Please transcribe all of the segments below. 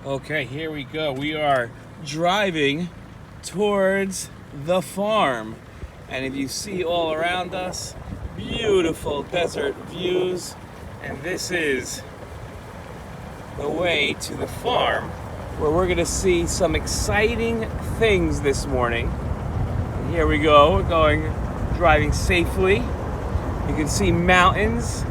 Okay, here we go. We are driving towards the farm. And if you see all around us, beautiful desert views. And this is the way to the farm, where we're going to see some exciting things this morning. And here we go. We're driving safely. You can see mountains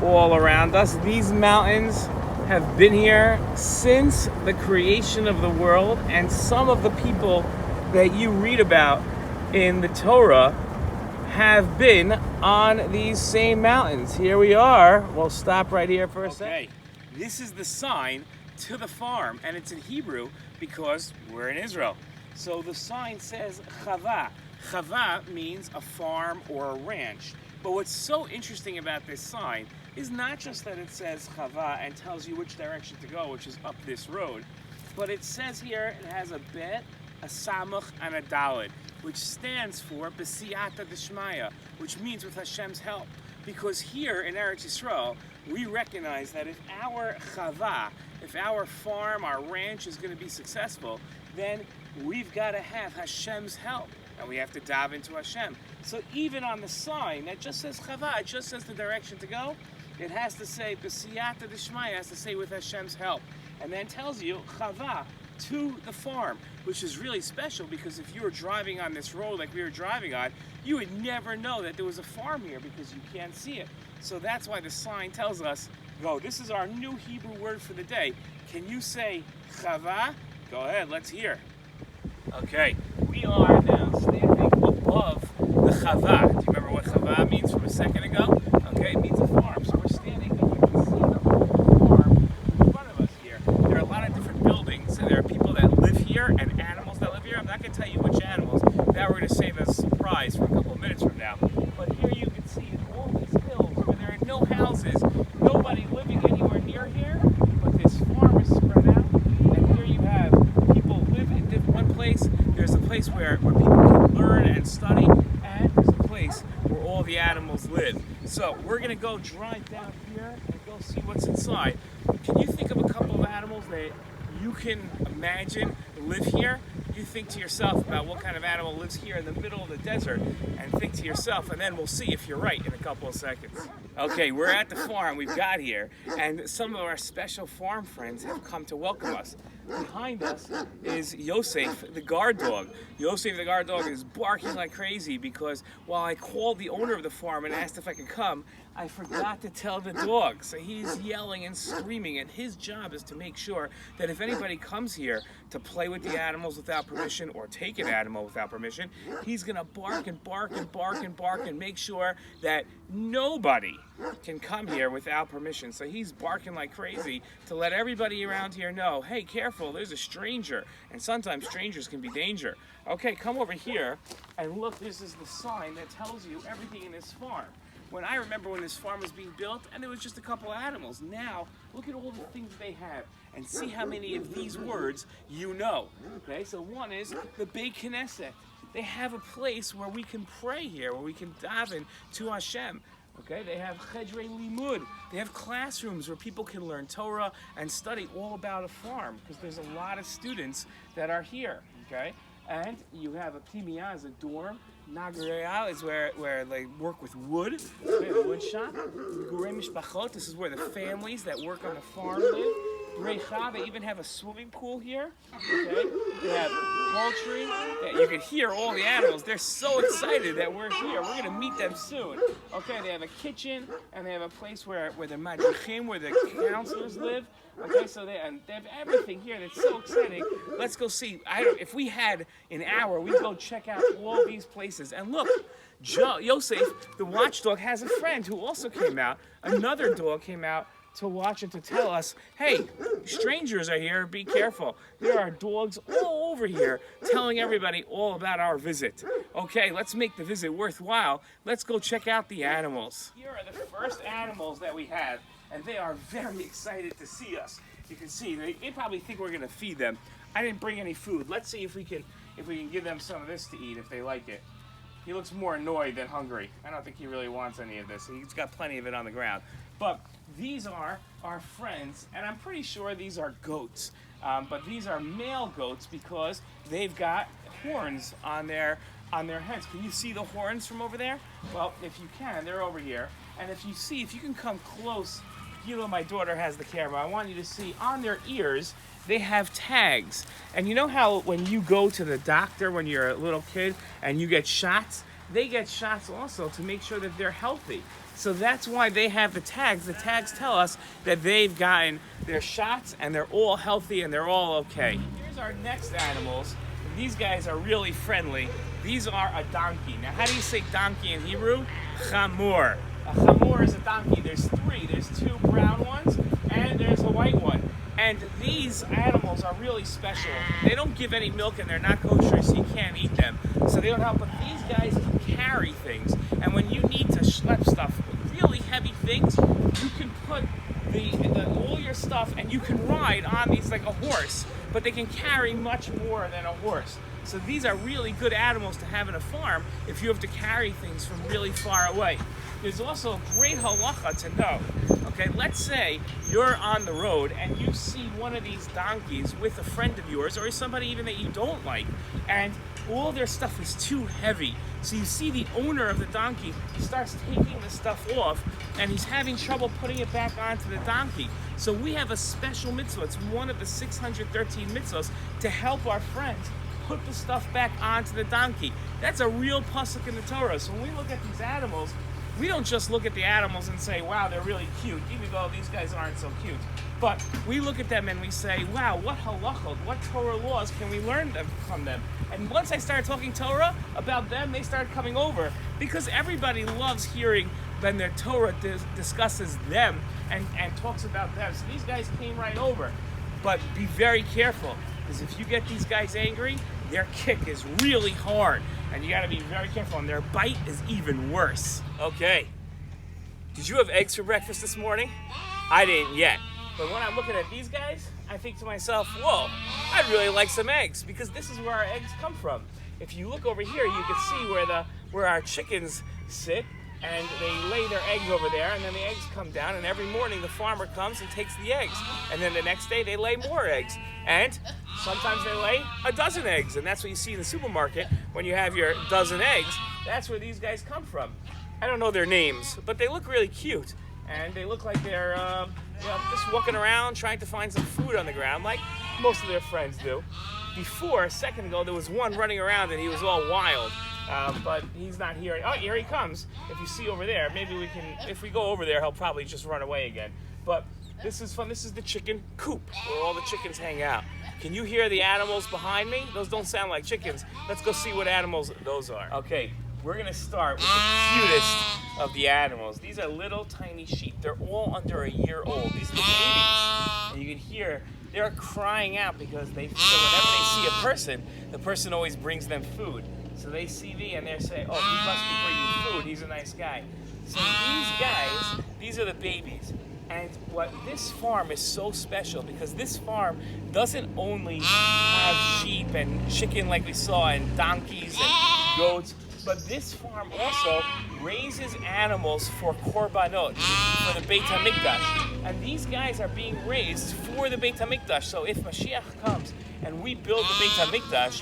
all around us. These mountains have been here since the creation of the world, and some of the people that you read about in the Torah have been on these same mountains. Here we are. We'll stop right here for a second. This is the sign to the farm, and it's in Hebrew because we're in Israel. So the sign says Chava. Chava means a farm or a ranch. But what's so interesting about this sign is not just that it says Chava and tells you which direction to go, which is up this road, but it says here it has a bet, a samach, and a dalet, which stands for B'siyata D'Shmaya, which means with Hashem's help. Because here in Eretz Yisrael, we recognize that if our Chava, if our farm, our ranch is going to be successful, then we've got to have Hashem's help. And we have to dive into Hashem. So even on the sign that just says Chava, it just says the direction to go, it has to say B'siyata D'Shmaya, has to say with Hashem's help. And then tells you Chava, to the farm, which is really special because if you were driving on this road like we were driving on, you would never know that there was a farm here because you can't see it. So that's why the sign tells us, go, this is our new Hebrew word for the day. Can you say Chava? Go ahead, let's hear. Okay, we are now standing above the Chava. Do you remember what Chava means from a second ago? Okay, it means a farm. So we're standing and you can see the whole farm in front of us here. There are a lot of different buildings and there are people that live here and animals that live here. I'm not going to tell you which animals. That we're going to save as a surprise for a couple of minutes from now. But here you can see all these hills where there are no houses, nobody living anywhere near here, but this farm is spread out. And here you have people live in one place. There's a place where people can learn and study, and there's a place where all the animals live. So we're going to go drive down here and go see what's inside. Can you think of a couple of animals that you can imagine live here? You think to yourself about what kind of animal lives here in the middle of the desert and think to yourself, and then we'll see if you're right in a couple of seconds. Okay, we're at the farm, we've got here, and some of our special farm friends have come to welcome us. Behind us is Yosef, the guard dog. Yosef, the guard dog, is barking like crazy because while I called the owner of the farm and asked if I could come, I forgot to tell the dog. So he's yelling and screaming, and his job is to make sure that if anybody comes here to play with the animals without permission or take an animal without permission, he's going to bark and bark and bark and bark and make sure that nobody can come here without permission. So he's barking like crazy to let everybody around here know, hey, careful, there's a stranger. And sometimes strangers can be danger. Okay, come over here and look, this is the sign that tells you everything in this farm. I remember when this farm was being built and there was just a couple of animals. Now, look at all the things they have and see how many of these words you know. Okay, so one is the Beit Knesset. They have a place where we can pray here, where we can daven to Hashem. Okay, they have Chedrei Limud. They have classrooms where people can learn Torah and study all about a farm because there's a lot of students that are here. Okay, and you have a Pnimiyah as a dorm. Nagareal is where they work with wood. Okay, the wood shop. Gurei Mishpachot. This is where the families that work on the farm live. Brecha, they even have a swimming pool here. Okay, they have poultry. You can hear all the animals. They're so excited that we're here. We're gonna meet them soon. Okay, they have a kitchen and they have a place where the madrichim, where the counselors live. Okay, so they have everything here. That's so exciting. Let's go see. If we had an hour, we'd go check out all these places. And look, Yosef, the watchdog, has a friend who also came out. Another dog came out to watch and to tell us, hey, strangers are here, be careful. There are dogs all over here telling everybody all about our visit. Okay, let's make the visit worthwhile. Let's go check out the animals. Here are the first animals that we have, and they are very excited to see us. You can see, they probably think we're gonna feed them. I didn't bring any food. Let's see if we can give them some of this to eat, if they like it. He looks more annoyed than hungry. I don't think he really wants any of this. He's got plenty of it on the ground. But these are our friends, and I'm pretty sure these are goats, but these are male goats because they've got horns on their heads. Can you see the horns from over there? Well, if you can, they're over here. And if you can come close, my daughter has the camera. I want you to see on their ears, they have tags. And you know how when you go to the doctor when you're a little kid and you get shots? They get shots also to make sure that they're healthy. So that's why they have the tags. The tags tell us that they've gotten their shots and they're all healthy and they're all okay. Here's our next animals. These guys are really friendly. These are a donkey. Now, how do you say donkey in Hebrew? Chamor. A chamor is a donkey. There's three. There's two brown ones and there's a white one. And these animals are really special. They don't give any milk and they're not kosher, so you can't eat them. So they don't help, but these guys can carry things. And when you need to schlep stuff, really heavy things, you can put all your stuff and you can ride on these like a horse, but they can carry much more than a horse. So these are really good animals to have in a farm if you have to carry things from really far away. There's also a great halacha to know. Okay, let's say you're on the road and you see one of these donkeys with a friend of yours or somebody even that you don't like, and all their stuff is too heavy. So you see the owner of the donkey starts taking the stuff off and he's having trouble putting it back onto the donkey. So we have a special mitzvah. It's one of the 613 mitzvahs to help our friends put the stuff back onto the donkey. That's a real pasuk in the Torah. So when we look at these animals, we don't just look at the animals and say, wow, they're really cute, even though these guys aren't so cute. But we look at them and we say, wow, what halachot, what Torah laws can we learn from them? And once I started talking Torah about them, they started coming over because everybody loves hearing when their Torah discusses them and talks about them. So these guys came right over. But be very careful, because if you get these guys angry, their kick is really hard. And you gotta be very careful, and their bite is even worse. Okay, did you have eggs for breakfast this morning? I didn't yet. But when I'm looking at these guys, I think to myself, whoa, I'd really like some eggs, because this is where our eggs come from. If you look over here, you can see where our chickens sit, and they lay their eggs over there, and then the eggs come down, and every morning the farmer comes and takes the eggs. And then the next day they lay more eggs. And sometimes they lay a dozen eggs, and that's what you see in the supermarket when you have your dozen eggs. That's where these guys come from. I don't know their names, but they look really cute. And they look like they're just walking around trying to find some food on the ground, like most of their friends do. Before, a second ago, there was one running around and he was all wild. But he's not here. Oh, here he comes. If you see over there, maybe we can, if we go over there, he'll probably just run away again. But this is fun. This is the chicken coop where all the chickens hang out. Can you hear the animals behind me? Those don't sound like chickens. Let's go see what animals those are. Okay, we're gonna start with the cutest of the animals. These are little tiny sheep. They're all under a year old. These are the babies. And you can hear they're crying out because so whenever they see a person, the person always brings them food. So they see me and they say, oh, he must be bringing food. He's a nice guy. So these guys, these are the babies. And what this farm is so special because this farm doesn't only have sheep and chicken like we saw and donkeys and goats, but this farm also raises animals for korbanot, for the Beit HaMikdash. And these guys are being raised for the Beit HaMikdash. So if Mashiach comes and we build the Beit HaMikdash,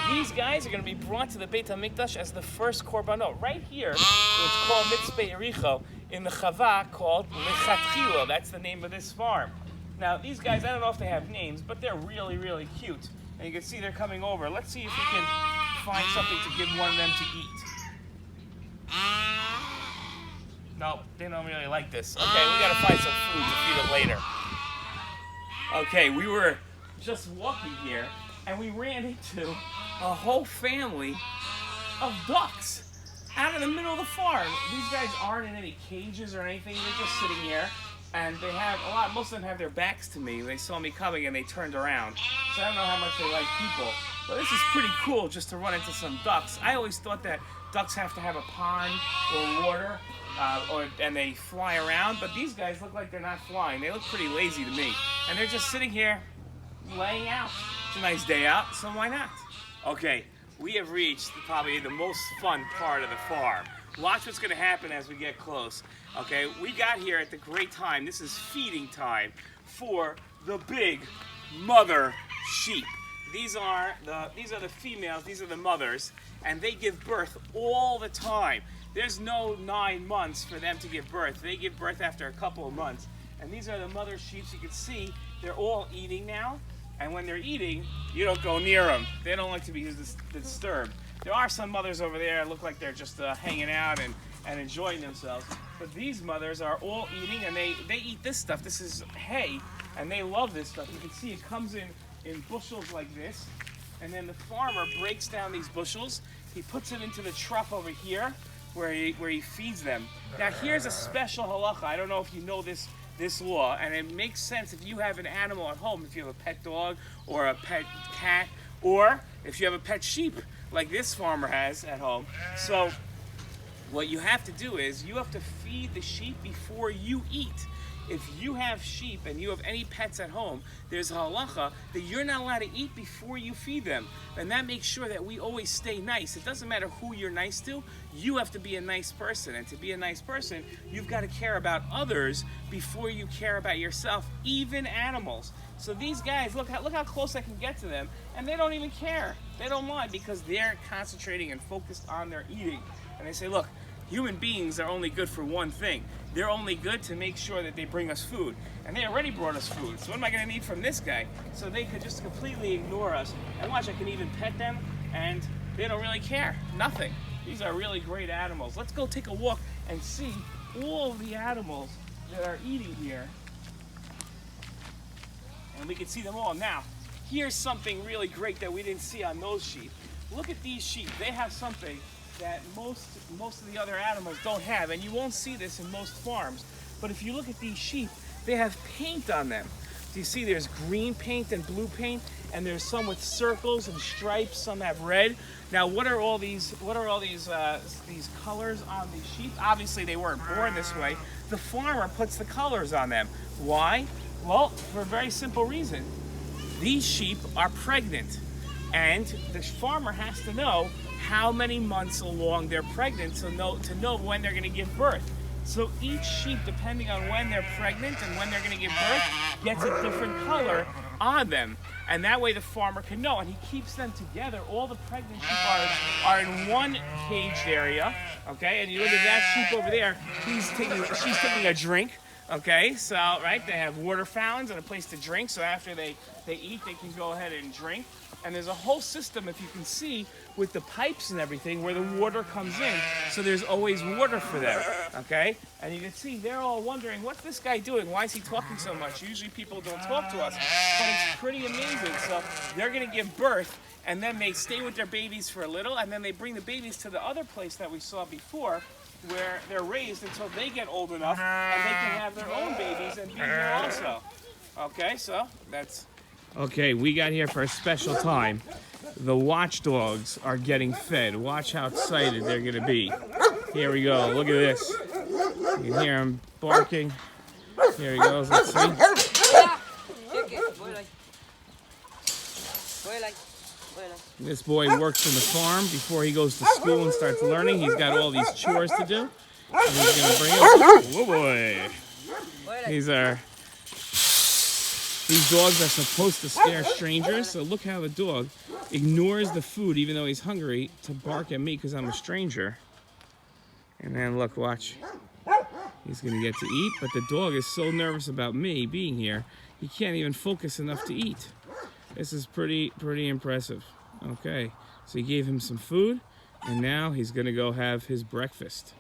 these guys are going to be brought to the Beit HaMikdash as the first korbanot. Right here, it's called Mitzpe Yericho, in the Chava called Lechatchila. That's the name of this farm. Now, these guys, I don't know if they have names, but they're really, really cute. And you can see they're coming over. Let's see if we can find something to give one of them to eat. No, they don't really like this. Okay, we got to find some food to feed them later. Okay, we were just walking here, and we ran into a whole family of ducks out in the middle of the farm. These guys aren't in any cages or anything. They're just sitting here, and they have most of them have their backs to me. They saw me coming and they turned around. So I don't know how much they like people. But this is pretty cool just to run into some ducks. I always thought that ducks have to have a pond or water, and they fly around. But these guys look like they're not flying. They look pretty lazy to me. And they're just sitting here laying out. It's a nice day out, so why not? Okay, we have reached probably the most fun part of the farm. watch what's going to happen as we get close. Okay, we got here at the great time. This is feeding time for the big mother sheep. These are the females, these are the mothers, and they give birth all the time. There's no 9 months for them to give birth. They give birth after a couple of months. And these are the mother sheep. You can see they're all eating now. And when they're eating, you don't go near them. They don't like to be disturbed. There are some mothers over there that look like they're just hanging out and enjoying themselves. But these mothers are all eating, and they eat this stuff. This is hay, and they love this stuff. You can see it comes in bushels like this. And then the farmer breaks down these bushels. He puts it into the truck over here where he feeds them. Now here's a special halacha. I don't know if you know this law, and it makes sense if you have an animal at home, if you have a pet dog or a pet cat, or if you have a pet sheep like this farmer has at home. So what you have to do is you have to feed the sheep before you eat. If you have sheep and you have any pets at home, there's a halacha that you're not allowed to eat before you feed them. And that makes sure that we always stay nice. It doesn't matter who you're nice to, you have to be a nice person. And to be a nice person, you've got to care about others before you care about yourself, even animals. So these guys, look how close I can get to them, and they don't even care. They don't mind because they're concentrating and focused on their eating. And they say, look, human beings are only good for one thing. They're only good to make sure that they bring us food. And they already brought us food, so what am I going to need from this guy? So they could just completely ignore us. And watch, I can even pet them, and they don't really care. Nothing. These are really great animals. Let's go take a walk and see all the animals that are eating here. And we can see them all. Now, here's something really great that we didn't see on those sheep. Look at these sheep. They have something that most of the other animals don't have, and you won't see this in most farms. But if you look at these sheep, they have paint on them. Do you see there's green paint and blue paint, and there's some with circles and stripes, some have red. Now what are all these colors on these sheep? Obviously they weren't born this way. The farmer puts the colors on them. Why? Well, for a very simple reason. These sheep are pregnant, and the farmer has to know how many months along they're pregnant to know when they're going to give birth. So each sheep, depending on when they're pregnant and when they're going to give birth, gets a different color on them. And that way the farmer can know, and he keeps them together. All the pregnant sheep are in one caged area, okay? And you look at that sheep over there, she's taking a drink. Okay, so, right, they have water fountains and a place to drink, so after they eat, they can go ahead and drink. And there's a whole system, if you can see, with the pipes and everything, where the water comes in, so there's always water for them, okay? And you can see they're all wondering, what's this guy doing? Why is he talking so much? Usually people don't talk to us, but it's pretty amazing. So they're going to give birth, and then they stay with their babies for a little, and then they bring the babies to the other place that we saw before, where they're raised until they get old enough and they can have their own babies and be here also. Okay, so that's... Okay, we got here for a special time. The watchdogs are getting fed. Watch how excited they're going to be. Here we go. Look at this. You can hear them barking. Here he goes. Let's see. This boy works in the farm before he goes to school and starts learning. He's got all these chores to do. And he's going to bring up. Whoa, boy. These dogs are supposed to scare strangers. So look how the dog ignores the food, even though he's hungry, to bark at me because I'm a stranger. And then look, watch. He's going to get to eat, but the dog is so nervous about me being here, he can't even focus enough to eat. This is pretty impressive. Okay, so he gave him some food, and now he's going to go have his breakfast.